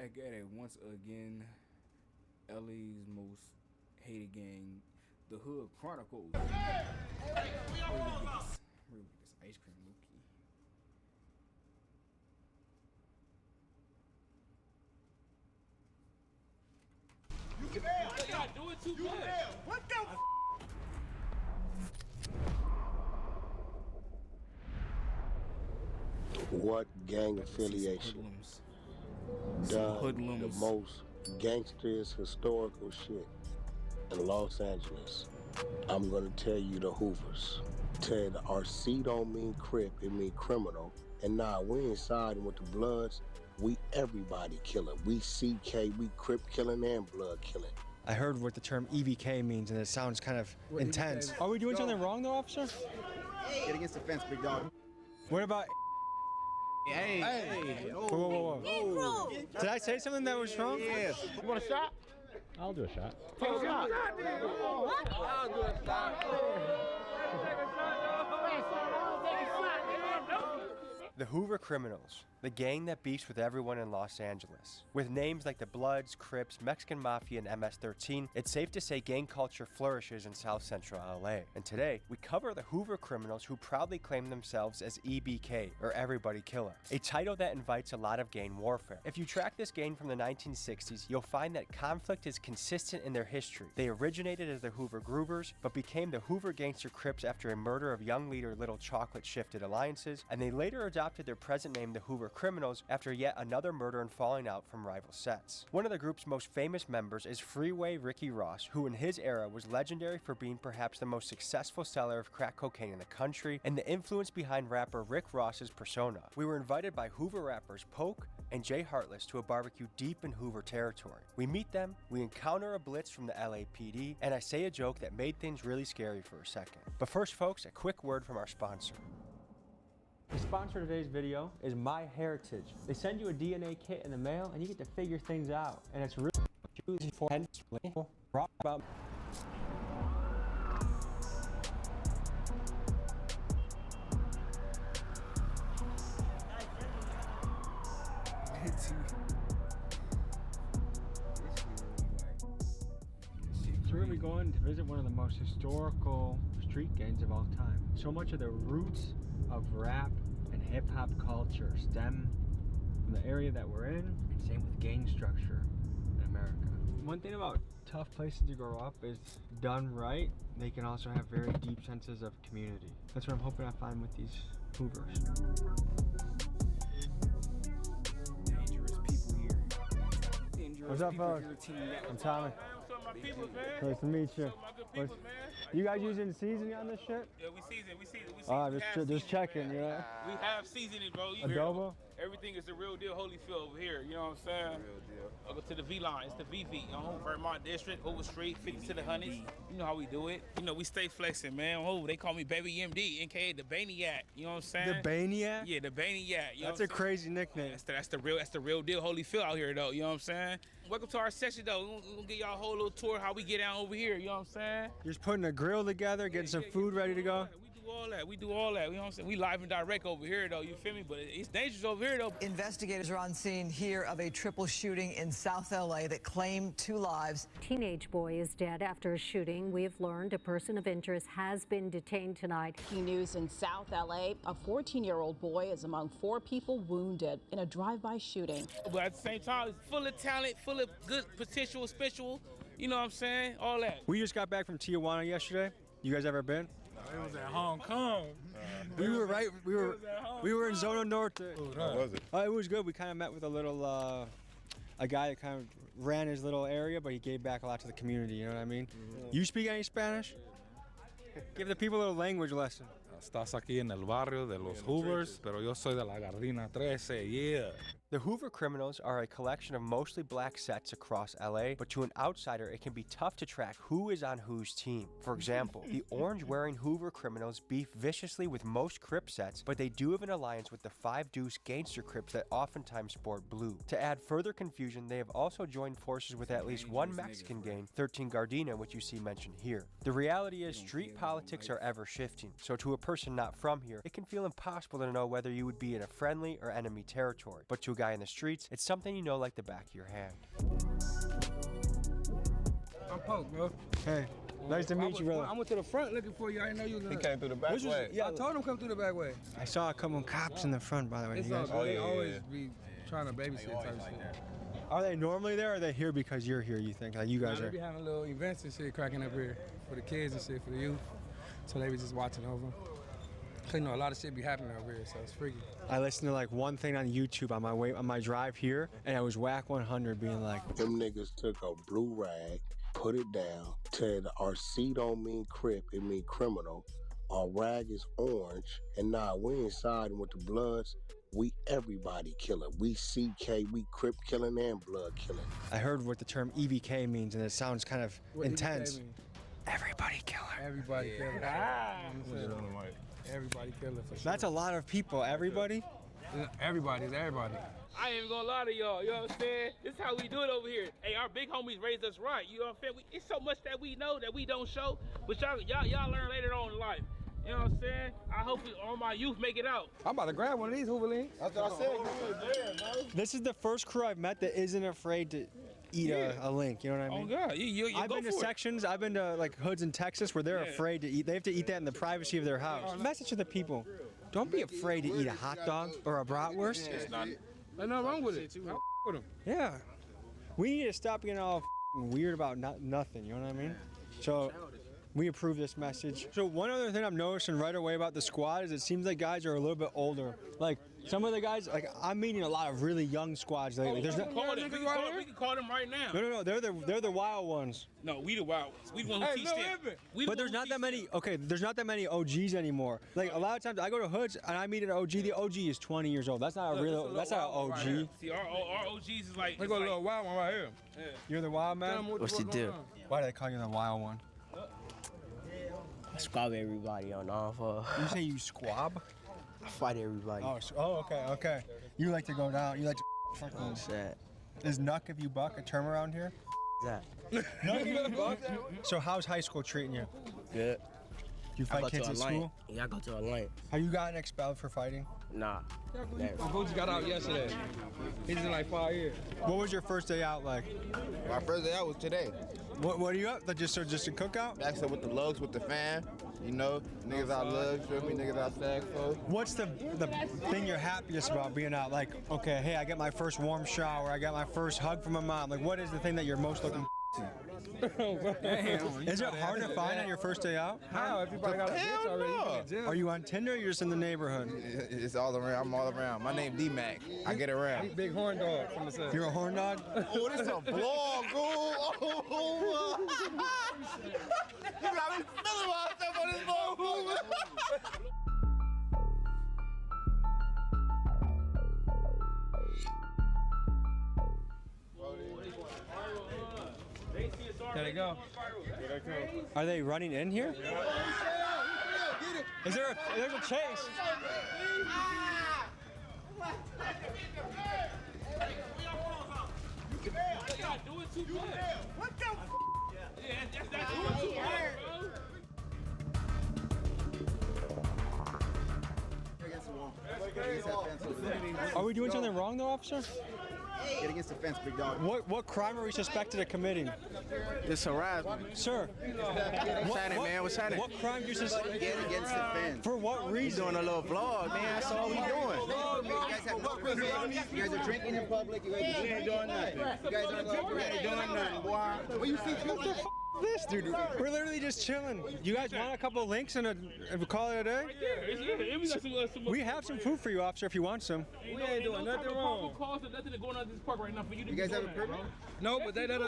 back at it once again. LA's most hated gang, the Hood Chronicles. Where we get this ice cream, Mookie? You're not doing too much. What the f? What gang affiliation done the most gangsters historical shit in Los Angeles? I'm gonna tell you the Hoovers. Tell the RC don't mean Crip, it mean criminal. And nah, we ain't siding with the Bloods. We everybody killing. We CK, we Crip killing and blood killing. I heard what the term EBK means, and it sounds kind of intense. Are we doing something wrong though, officer? Get against the fence, big dog. What about... Hey. Whoa. Did I say something that was wrong? Yes. You want a shot? I'll do a shot. Take a shot. I'll do a shot. The Hoover Criminals, the gang that beefs with everyone in Los Angeles. With names like the Bloods, Crips, Mexican Mafia, and MS-13, it's safe to say gang culture flourishes in South Central LA. And today, we cover the Hoover Criminals who proudly claim themselves as EBK, or Everybody Killer, a title that invites a lot of gang warfare. If you track this gang from the 1960s, you'll find that conflict is consistent in their history. They originated as the Hoover Groovers, but became the Hoover Gangster Crips after a murder of young leader Little Chocolate shifted alliances, and they later adopted their present name, the Hoover Criminals, after yet another murder and falling out from rival sets. One of the group's most famous members is Freeway Ricky Ross, who in his era was legendary for being perhaps the most successful seller of crack cocaine in the country, and the influence behind rapper Rick Ross's persona. We were invited by Hoover rappers Poke and Jay Heartless to a barbecue deep in Hoover territory. We meet them, we encounter a blitz from the LAPD, and I say a joke that made things really scary for a second. But first, folks, a quick word from our sponsor. The sponsor of today's video is MyHeritage. They send you a DNA kit in the mail and you get to figure things out. And it's really easy for rock about. So we're going to be going to visit one of the most historical street gangs of all time. So much of the roots of rap and hip-hop culture stem from the area that we're in, and same with gang structure in America. One thing about tough places to grow up is, done right, they can also have very deep senses of community. That's what I'm hoping I find with these Hoovers. Dangerous people here. Dangerous What's up, people fellas? here. I'm Tommy. My people, man. Nice to meet you. My good people, man. You guys using seasoning on this shit? Yeah, we season. Just checking, man. you know? We have seasoning, bro. You Adobo? Everything is the real deal Holyfield over here, you know what I'm saying? Real deal. I'll go to the V line, it's the VV, Vermont District, Hoover Street, 50 to the 100s. You know how we do it. You know, we stay flexing, man. Oh, they call me Baby MD, aka the Baniac, you know what I'm saying? The Baniac? Yeah, the Baniac. You know That's a crazy nickname. That's the real deal Holyfield out here, though, you know what I'm saying? Welcome to our session, though. We're gonna get y'all a whole little tour how we get down over here, you know what I'm saying? You're just putting a grill together, getting some food ready to go? We do all that, you know what I'm saying? We live and direct over here, though, you feel me? But it's dangerous over here, though. Investigators are on scene here of a triple shooting in South LA that claimed 2 lives. Teenage boy is dead after a shooting. We have learned a person of interest has been detained tonight. Key news in South LA, a 14-year-old boy is among 4 people wounded in a drive-by shooting. But at the same time, it's full of talent, full of good potential, special, you know what I'm saying? All that. We just got back from Tijuana yesterday. You guys ever been? It was at Hong Kong. We were in Zona Norte. How was it? It was good. We kind of met with a little a guy that kind of ran his little area, but he gave back a lot to the community, you know what I mean? You speak any Spanish? Give the people a little language lesson. Estás aquí en el barrio de los Hoovers, pero yo soy de la Gardena 13, yeah. The Hoover Criminals are a collection of mostly black sets across LA, but to an outsider, it can be tough to track who is on whose team. For example, the orange-wearing Hoover Criminals beef viciously with most Crip sets, but they do have an alliance with the 5 Deuce Gangster Crips that oftentimes sport blue. To add further confusion, they have also joined forces with at least one Mexican gang, 13 Gardena, which you see mentioned here. The reality is, street politics are ever shifting, so to a person not from here, it can feel impossible to know whether you would be in a friendly or enemy territory. But to guy in the streets, it's something you know like the back of your hand. I'm Poke, bro. Hey, nice to meet you, brother. I went to the front looking for you. I didn't know you was He came through the back way. Yeah, I told him come through the back way. I saw a couple cops in the front, by the way. It's all good. They always be trying to babysit type shit. Are they normally there, or are they here because you're here, you think? Like you guys They are? be having little events and shit cracking up here for the kids and shit, for the youth. So they be just watching over. You know, a lot of shit be happening over here, so it's freaky. I listened to like one thing on YouTube on my drive here, and it was Whack 100 being like, them niggas took a blue rag, put it down, said our C don't mean crip, it mean criminal. Our rag is orange, and now we ain't siding with the Bloods. We everybody killer. We CK, we crip killing and blood killing. I heard what the term EBK means, and it sounds kind of What intense. EBK mean? Everybody killer. Everybody killer. Everybody killer for sure. That's a lot of people. Everybody? Everybody is everybody. I ain't even gonna lie to y'all, you know what I'm saying? This is how we do it over here. Hey, our big homies raised us right, you know what I'm saying? It's so much that we know that we don't show, but y'all learn later on in life. You know what I'm saying? I hope all my youth make it out. I'm about to grab one of these Hoover Gangs. That's what I said. This is the first crew I've met that isn't afraid to eat a link, you know what I mean? Oh God, you I've been to sections, I've been to like hoods in Texas where they're afraid to eat. They have to eat that in the privacy of their house. Message to the people, don't be afraid to eat a hot dog or a bratwurst. There's nothing wrong with it. I with them. Yeah. We need to stop being all weird about nothing, you know what I mean? So we approve this message. So one other thing I'm noticing right away about the squad is it seems like guys are a little bit older. Like some of the guys, like I'm meeting a lot of really young squads lately. We can call them right now. No, they're the wild ones. No, we the wild ones. We the ones who teach them. But there's not that many. Okay, there's not that many OGs anymore. Like a lot of times, I go to hoods and I meet an OG. The OG is 20 years old. That's not a real. That's not an OG. Right See, our OGs is like. They got a little wild one right here. Yeah. You're the wild man. What's he do? Why do they call you the wild one? I squab everybody on all four. You say you squab? I fight everybody. Oh, okay. You like to go down. You like to fuck them. Shit. Is Nuck if you buck a term around here? That. Nuck if you buck? So how's high school treating you? Good. You fight kids at school? Yeah, I go to Alliance. Have you gotten expelled for fighting? Nah. Never. Boots got out yesterday. He's in like 5 years. What was your first day out like? My first day out was today. What are you up? Like just a cookout? Actually with the lugs, with the fan. You know, niggas out lugs, feel me? Niggas out sag folks. What's the thing you're happiest about being out? Like, okay, hey, I get my first warm shower. I got my first hug from my mom. Like, what is the thing that you're most looking to? Is it hard to find on your first day out? How? Everybody got a bitch already. Are you on Tinder or you're just in the neighborhood? It's all around. I'm all around. My name D-Mac. I get around. He's big horn dog from the side. You're a horn dog? Oh, this a vlog, oh. You got me feeling myself on this vlog. There they go. Are they running in here? There's a chase. What the f? Yeah, that's not doing too hard, bro. Are we doing something wrong though, officer? Get against the fence, big dog. What crime are we suspected of committing? This harassment. Sir. What's happening, man? What's happening? What crime do you suspect? Get against the fence. For what reason? Doing a little vlog, man. That's all we doing. You guys have no privilege. You guys are drinking in public. You guys ain't doing nothing. You guys ain't doing nothing, boy. What you see? What the f this, dude? We're literally just chilling. You guys want a couple links and call it a day? We have some food for you, officer, if you want some. We ain't doing nothing wrong. Nothing to go on this park right now for you to You guys have a permit? No, but they let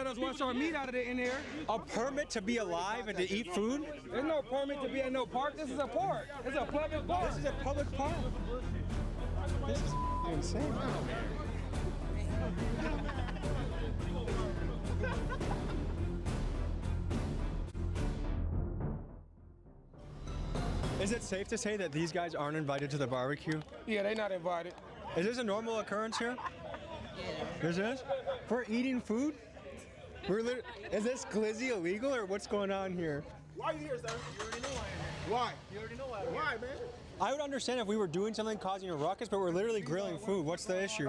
us wash our meat out of it in there. A permit to be alive and to eat food? There's no permit to be at no park. This is a park. It's a public park. This is a public park. This is insane. Is it safe to say that these guys aren't invited to the barbecue? Yeah, they not invited. Is this a normal occurrence here? Yeah. This is? For eating food? Is this glizzy illegal or what's going on here? Why are you here, sir? You already know why. Why? You already know why. Why, man? I would understand if we were doing something causing a ruckus, but we're literally grilling food. What's the issue?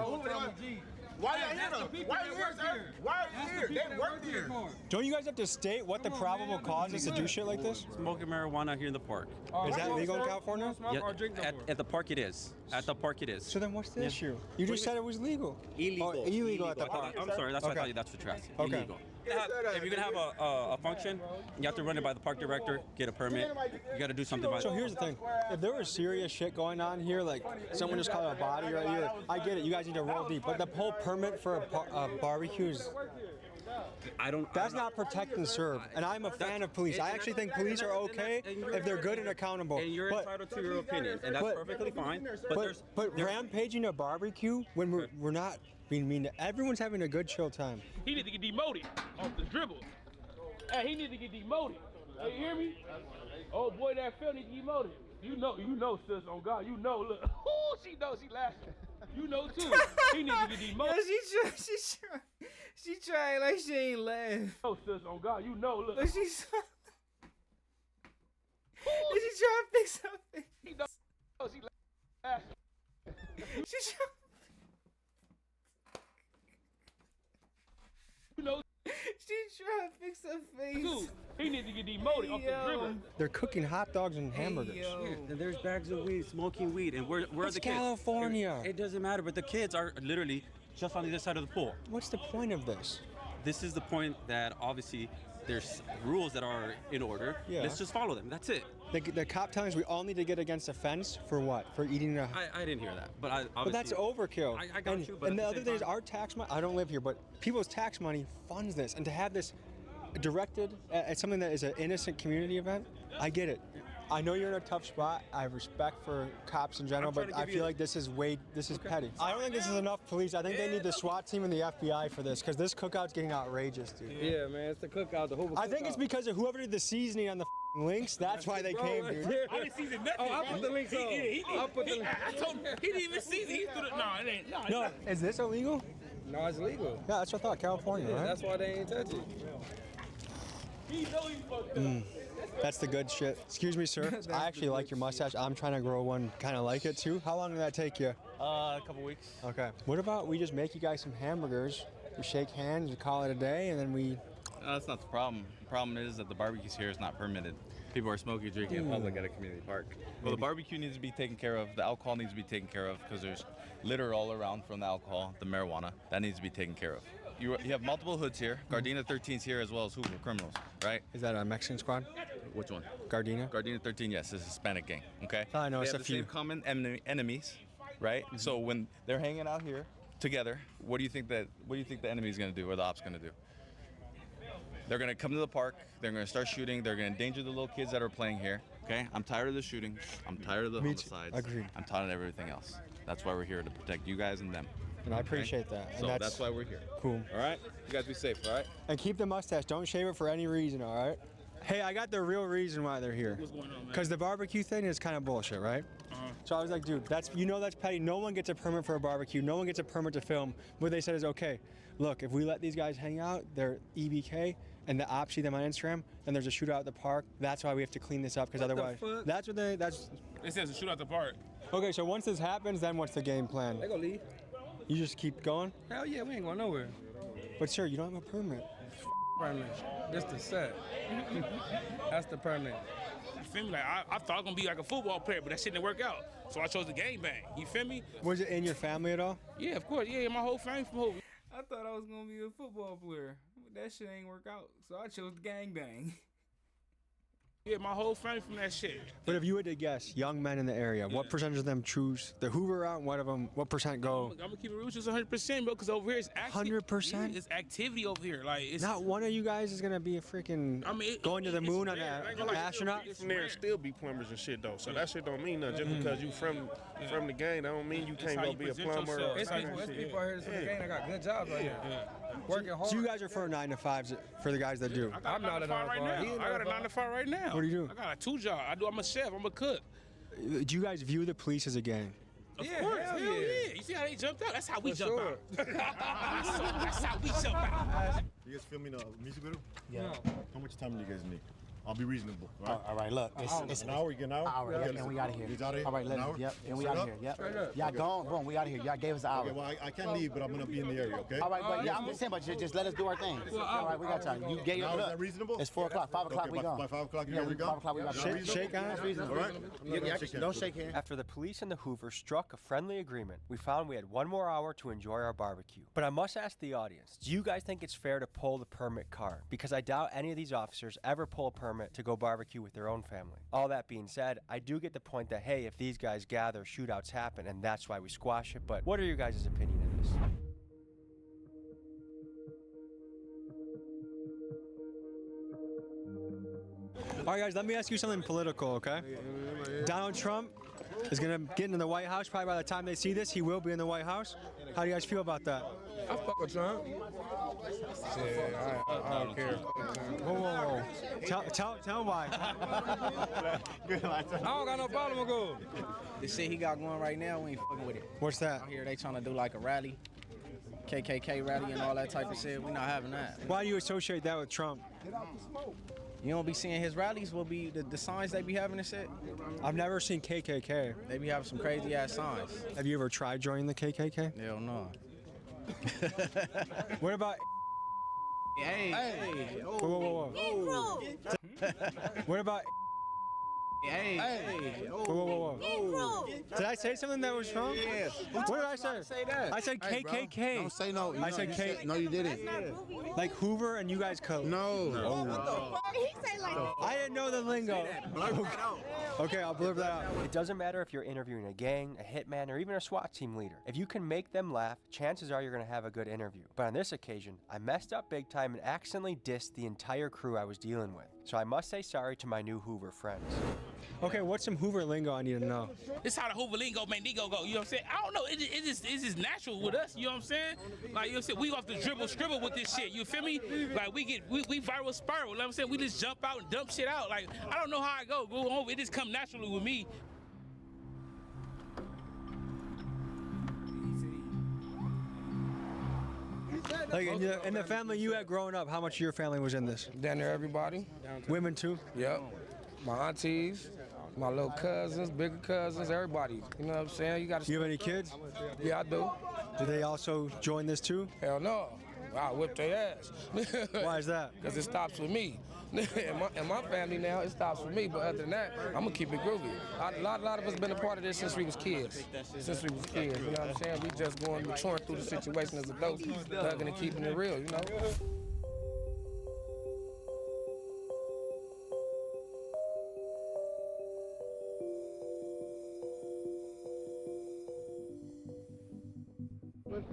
Why are you here, though? Why are you here, sir? Why are you here? They work here. Don't you guys have to state what the probable cause is to do shit like this? Smoking marijuana here in the park. Is that legal in California? Yeah, at the park it is. At the park it is. So then what's the issue? You just said it was legal. Illegal. Oh, illegal at the park. I'm sorry, that's what I thought. That's what you're asking. Okay. Illegal. If you're gonna have a function, you have to run it by the park director, get a permit. You got to do something about it. So here's the thing: if there was serious shit going on here, like someone just caught a body right here, I get it. You guys need to roll deep, but the whole permit for a barbecue is. That's not protect and serve, and I'm a fan of police. I actually think police are okay if they're good and accountable. And you're entitled to your opinion, and that's perfectly fine. But rampaging a barbecue when we're not being mean to everyone's having a good chill time. He need to get demoted off the dribble. Hey, he need to get demoted. Hey, you hear me? Oh boy, that Phil need to get demoted. You know, sis, on God, you know. Look, ooh, she knows, she laughing. You know too. He need to get demoted. She trying like she ain't laugh. Oh, sis, on God, you know. Look, But she's she trying to fix something. She knows, she laughing. She's trying. You know. She's trying to fix her face. Dude, he need to get demoted off the dribble. They're cooking hot dogs and hamburgers. And there's bags of weed, smoking weed, and where are It's the kids? California. It doesn't matter, but the kids are literally just on the other side of the pool. What's the point of this? This is the point that obviously there's rules that are in order. Yeah. Let's just follow them. That's it. The cop telling us we all need to get against a fence for what? For eating a. I didn't hear that, but But that's overkill. I got you. But and at the the other same thing is time- our tax money. I don't live here, but people's tax money funds this, and to have this directed at something that is an innocent community event, I get it. I know you're in a tough spot. I have respect for cops in general, but I feel like this is petty. I don't think this is enough police. I think they need the SWAT team and the FBI for this, because this cookout's getting outrageous, dude. Yeah, man, it's the cookout, the Hoover I think it's because of whoever did the seasoning on the links. That's why they came, dude. I didn't season nothing. Oh, I put the links on. I told him, he didn't even season. He threw the, no, it ain't. No, is this illegal? No, it's legal. Yeah, that's what I thought. California, Yeah, right? that's why they ain't touch it. He know he fucked up. That's the good shit. Excuse me, sir. I actually like your mustache. I'm trying to grow one kind of like it too. How long did that take you? A couple weeks. Okay. What about we just make you guys some hamburgers, we shake hands, we call it a day, and then we... No, that's not the problem. The problem is that the barbecues here is not permitted. People are smoking, drinking in public at a community park. Well, the barbecue needs to be taken care of. The alcohol needs to be taken care of because there's litter all around from the alcohol, the marijuana. That needs to be taken care of. You have multiple hoods here. Gardena 13's here as well as Hoover criminals, right? Is that a Mexican squad? Which one? Gardena? Gardena 13, yes, is a Hispanic gang, okay? I know, They it's have a the few. same common enemies, right? So when they're hanging out here together, what do you think the enemy's gonna do or the op's gonna do? They're gonna come to the park, they're gonna start shooting, they're gonna endanger the little kids that are playing here, okay? I'm tired of the shooting, I'm tired of the homicides. Agreed. I'm tired of everything else. That's why we're here, to protect you guys and them. And I appreciate that. And So that's why we're here. Cool. All right? You guys be safe, all right? And keep the mustache. Don't shave it for any reason, all right? Hey, I got the real reason why they're here. What's going on, man? Because the barbecue thing is kind of bullshit, right? So I was like, dude, that's petty. No one gets a permit for a barbecue. No one gets a permit to film. What they said is, okay, look, if we let these guys hang out, they're EBK, and the ops see them on Instagram, then there's a shootout at the park. That's why we have to clean this up, because otherwise, It says a shoot out the park. Okay, so once this happens, then what's the game plan? They gonna leave. You just keep going? Hell yeah, we ain't going nowhere. But sir, you don't have a permit. Permit. This the set. That's the permit. You feel me? Like I thought I was gonna be like a football player, but that shit didn't work out. So I chose the gangbang. You feel me? Was it in your family at all? Yeah, of course. Yeah, my whole family from Hoover. I thought I was gonna be a football player, but that shit ain't work out. So I chose the gangbang. Yeah, my whole family from that shit. But if you had to guess, young men in the area, what percentage of them choose the Hoover route, and what percent go? I'm gonna keep it real, just 100%, bro. Because over here it's 100%? It's activity over here. Like it's Not one of you guys is gonna be a freaking going to the moon on an astronaut. From there still be plumbers and shit though, so that shit don't mean nothing. Just because you from the gang, that don't mean you can't go be a plumber. Or It's people out here from the gang that got good jobs right here. Working hard. So you guys are for 9 to 5s for the guys that do. I'm not a 9 to 5 right now. I got a 9 to 5 right now. What do you do? I got a 2 job. I'm a chef. I'm a cook. Do you guys view the police as a gang? Of course, hell yeah. You see how they jumped out? That's how we jump out. That's how we jump out. You guys filming a music video? Yeah. How much time do you guys need? I'll be reasonable. All right, look. It's an hour. You get an hour. Hour, yep, and we out of here. He's out of here. All right, let us. Yep, and we out of here. Yep. Y'all gone. Boom, we out of here. Y'all gave us an hour. Okay, well, I can't leave, but I'm gonna be in the area. Okay. All right, but yeah, I'm just saying, but just let us do our thing. All right, we got time. You gave us. Is that reasonable? It's 4 o'clock. 5 o'clock we gone. By 5 o'clock, yeah, we gone. 5 o'clock we got. Shake hands. All right. Don't shake hands. After the police and the Hoover struck a friendly agreement, we found we had 1 more hour to enjoy our barbecue. But I must ask the audience, do you guys think it's fair to pull the permit card? Because I doubt any of these officers ever pull a permit to go barbecue with their own family. All that being said, I do get the point that, hey, if these guys gather, shootouts happen, and that's why we squash it. But what are your guys' opinion of this? All right, guys, let me ask you something political, okay? Donald Trump is going to get into the White House. Probably by the time they see this, he will be in the White House. How do you guys feel about that? I fuck with Trump. Shit, I don't care. Whoa. Tell why. I don't got no problem with gold. The shit he got going right now, we ain't fucking with it. What's that? Out here, they trying to do like a rally, KKK rally and all that type of shit. We not having that. Why do you associate that with Trump? You don't be seeing his rallies, will be the signs they be having and shit. I've never seen KKK. They be having some crazy ass signs. Have you ever tried joining the KKK? Hell no. What about? Hey. Whoa. What about? Hey. Whoa. Did I say something that was wrong? Yeah. What did I say? I said KKK. Hey, don't say no. I said K. No, you didn't. Like Hoover and you guys code. No. I didn't know the lingo. Okay, I'll blurb that out. It doesn't matter if you're interviewing a gang, a hitman, or even a SWAT team leader. If you can make them laugh, chances are you're going to have a good interview. But on this occasion, I messed up big time and accidentally dissed the entire crew I was dealing with. So I must say sorry to my new Hoover friends. Okay, what's some Hoover lingo I need to know? This how the Hoover lingo make Nigo go. You know what I'm saying? I don't know. It's just natural with us. You know what I'm saying? Like you know what I'm saying? We off the scribble with this shit. You feel me? Like we viral spiral. You know what I'm saying? We just jump out and dump shit out. Like I don't know how I go over. It just come naturally with me. Like in the family you had growing up, how much of your family was in this? Down there, everybody. Women too? Yep. My aunties, my little cousins, bigger cousins, everybody. You know what I'm saying? You have any kids? Yeah, I do. Do they also join this too? Hell no. I whip their ass. Why is that? Because it stops with me. in my family now, it stops with me. But other than that, I'm going to keep it groovy. A lot of us been a part of this since we was kids. You know what I'm saying? We just maturing through the situation as adults, thugging and keeping it real, you know?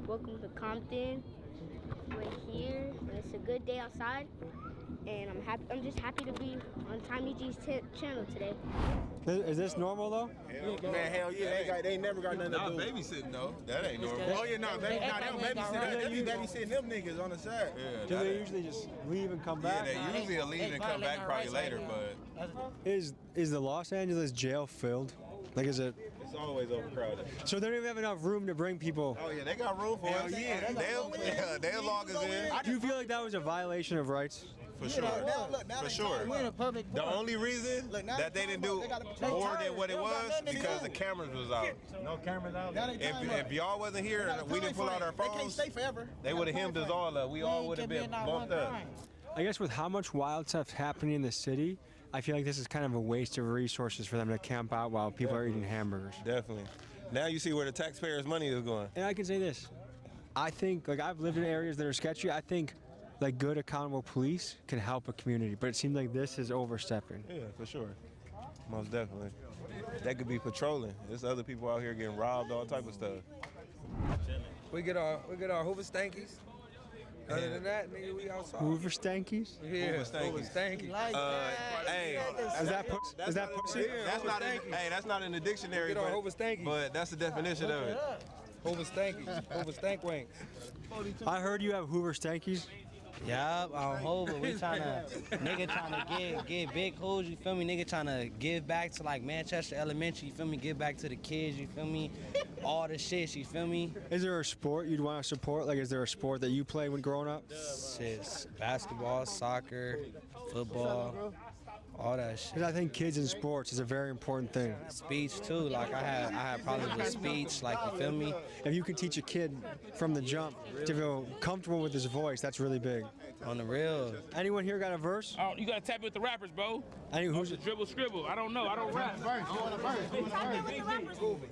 Welcome to Compton. We're here. It's a good day outside, and I'm happy. I'm just happy to be on Tommy G's channel today. Is this normal though? Man, hell yeah. They ain't never got nothing to do. Babysitting though. That ain't normal. Oh yeah, no, they don't babysit. They be babysitting them niggas on the side. Yeah, Do they usually just leave and come back? Yeah, they usually leave and come back probably later, but Is the Los Angeles jail filled? Like is it? it's always overcrowded. So they don't even have enough room to bring people. Oh yeah, they got room for us. They'll log us in. Do you feel like that was a violation of rights? For sure. For sure. The only reason that they didn't do more than what it was because the cameras was out. No cameras out. If y'all wasn't here and we didn't pull out our phones, they can't stay forever. They would have hemmed us all up. We all would have been bumped up. I guess with how much wild stuff happening in the city, I feel like this is kind of a waste of resources for them to camp out while people are eating hamburgers. Definitely. Now you see where the taxpayers' money is going. And I can say this. I think, like, I've lived in areas that are sketchy. I think, like, good, accountable police can help a community. But it seems like this is overstepping. Yeah, for sure. Most definitely. That could be patrolling. There's other people out here getting robbed, all type of stuff. We get our Hoover stankies. Other than that, nigga, we outside. Hoover stankies? Yeah, Hoover stankies. Hey, is that pussy? That's not in the dictionary, but that's the definition of it. Hoover stankies, Hoover stank wings. I heard you have Hoover stankies. Yeah, on Hoover, we nigga trying to get big hoes, you feel me? Nigga trying to give back to like Manchester Elementary, you feel me? Give back to the kids, you feel me? All the shit, you feel me? Is there a sport you'd want to support? Like, is there a sport that you played when growing up? Shit, basketball, soccer, football. All that shit. 'Cause I think kids in sports is a very important thing. Speech too. Like I had problems with speech. Like you feel me? If you can teach a kid from the jump to feel comfortable with his voice, that's really big. On the real. Anyone here got a verse? Oh, you gotta tap it with the rappers, bro. Who's the dribble scribble? I don't know. I don't rap.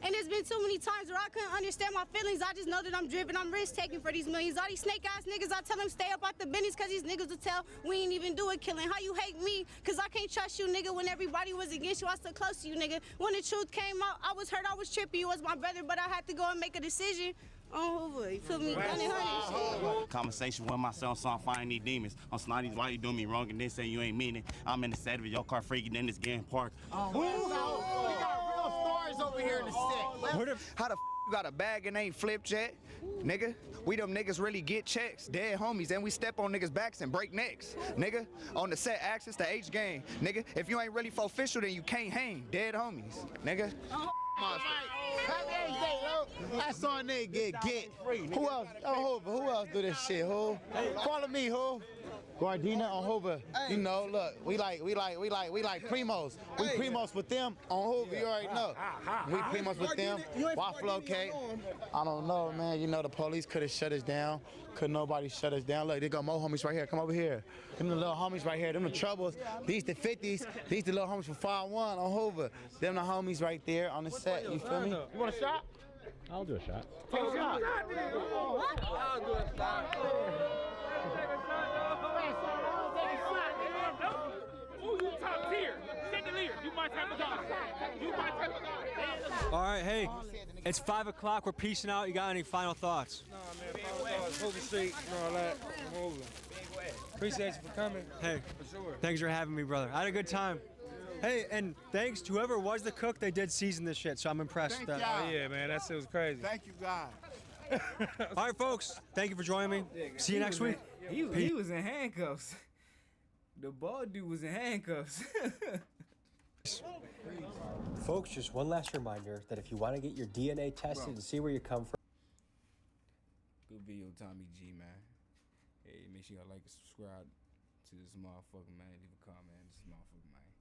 And there's been too many times where I couldn't understand my feelings. I just know that I'm driven. I'm risk taking for these millions. All these snake ass niggas, I tell them stay up out the business because these niggas will tell we ain't even do it killing. How you hate me? Because I can't trust you, nigga. When everybody was against you, I stood close to you, nigga. When the truth came out, I was hurt. I was tripping. You was my brother, but I had to go and make a decision. On Hoover, you feel me? Conversation with myself, so I'm fighting these demons. I'm snotty, why you doing me wrong and then say you ain't mean it. I'm in the set of your car freaking in this game park. We got real stories over here in the set. How the you got a bag and ain't flipped yet? Nigga, we them niggas really get checks. Dead homies, and we step on niggas' backs and break necks. Nigga, on the set access to H game. Nigga, if you ain't really for official, then you can't hang. Dead homies. Nigga. Happy H Day, yo. I saw a nigga get. Who else? On Hoover. Who else do this shit, who? Follow me, who? Gardena on Hoover. You know, look, we like primos. We primos with them on Hoover, you already know. We primos with them. Waffle cake. I don't know, man. You know, the police could have shut us down. Could nobody shut us down. Look, they got more homies right here. Come over here. Them the little homies right here. Them the troubles. These the 50s. These the little homies from 5-1 on Hoover. Them the homies right there on the set. You feel me? You want a shot? I'll do a shot. Take a shot. I'll do a shot. Ooh, you top tier. Chandelier. You my type of guy. You my type of guy. All right, hey, it's 5 o'clock. We're peacing out. You got any final thoughts? Nah, man, final thoughts. Hoover Street and all that. I'm over. Appreciate you for coming. Hey, for sure. Thanks for having me, brother. I had a good time. Hey, and thanks to whoever was the cook. They did season this shit, so I'm impressed with that. Oh, yeah, man, that shit was crazy. Thank you, God. All right, folks. Thank you for joining me. See you next week. He was in handcuffs. The bald dude was in handcuffs. Folks, just one last reminder that if you want to get your DNA tested to see where you come from. Good video, Tommy G, man. Hey, make sure y'all like and subscribe to this motherfucker, man. Leave a comment. This motherfucker, man.